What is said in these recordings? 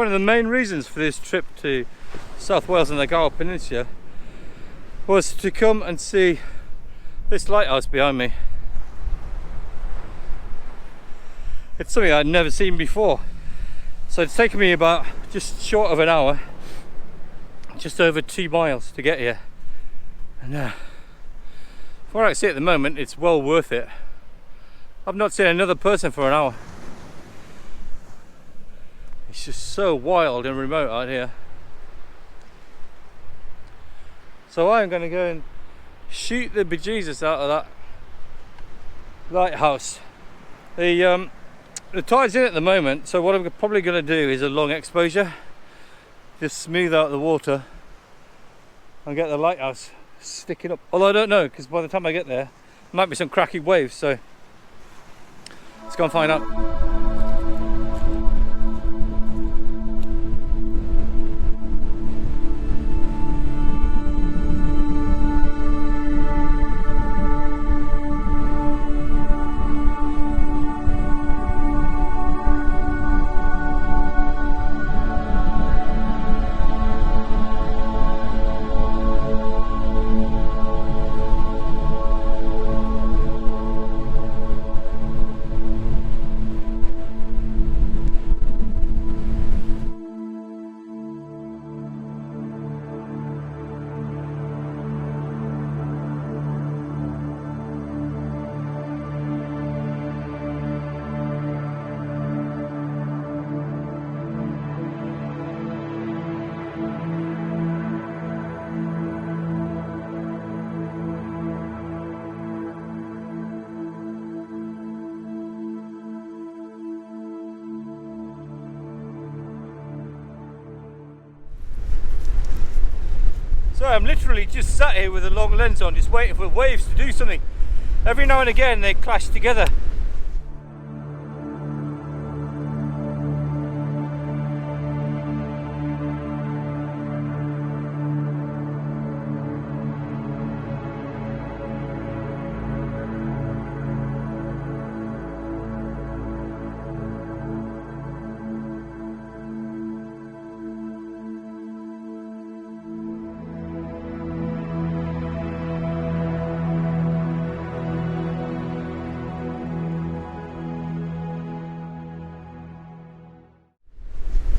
one of the main reasons for this trip to South Wales and the Gower Peninsula was to come and see this lighthouse behind me. It's something I'd never seen before. So it's taken me about just short of an hour, just over 2 miles to get here. And from what I see at the moment, it's well worth it. I've not seen another person for an hour. It's just so wild and remote out here. So I'm going to go and shoot the bejesus out of that lighthouse. The tide's in at the moment, so what I'm probably going to do is a long exposure, just smooth out the water and get the lighthouse sticking up. Although I don't know, because by the time I get there might be some cracking waves, so let's go and find out. So I'm literally just sat here with a long lens on, just waiting for waves to do something. Every now and again they clash together.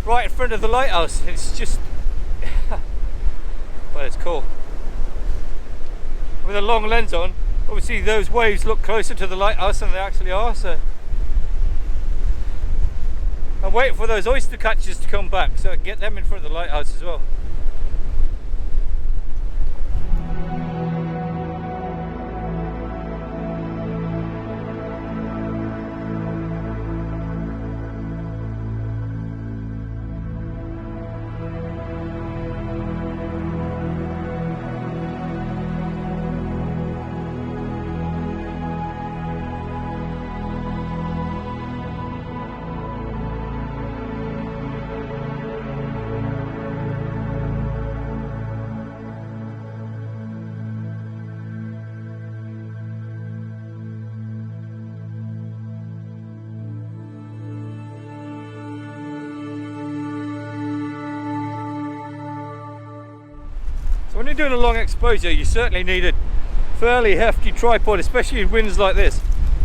Right in front of the lighthouse. It's just well, it's cool. With a long lens on, obviously those waves look closer to the lighthouse than they actually are, so I'm waiting for those oyster catchers to come back so I can get them in front of the lighthouse as well. So when you're doing a long exposure, you certainly need a fairly hefty tripod, especially in winds like this.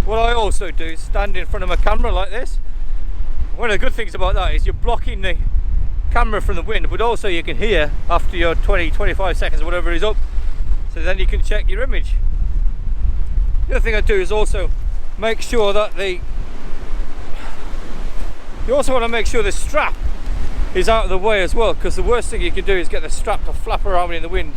What I also do is stand in front of my camera like this. One of the good things about that is you're blocking the camera from the wind, but also you can hear after your 20-25 seconds or whatever is up, so then you can check your image. The other thing I do is also make sure that you also want to make sure the strap is out of the way as well, because the worst thing you can do is get the strap to flap around in the wind.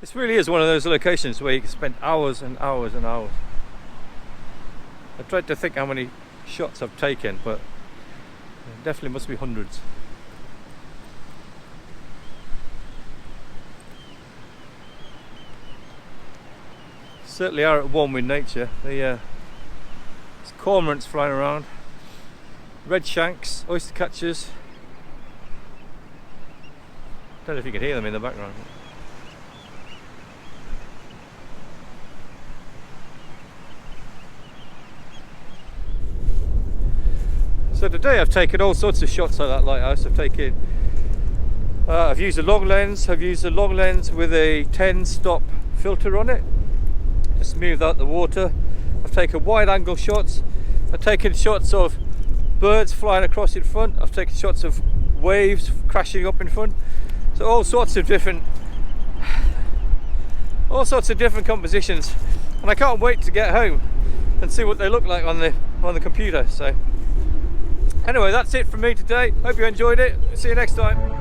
This really is one of those locations where you can spend hours and hours and hours. I tried to think how many shots I've taken, but it definitely must be hundreds. Certainly are at one with nature. There's cormorants flying around, red shanks, oyster catchers. Don't know if you can hear them in the background. So today I've taken all sorts of shots at that lighthouse. I've used a long lens. I've used a long lens with a 10-stop filter on it to smooth out the water. I've taken wide angle shots. I've taken shots of birds flying across in front. I've taken shots of waves crashing up in front. So all sorts of different compositions, and I can't wait to get home and see what they look like on the computer. So anyway, that's it from me today. Hope you enjoyed it. See you next time.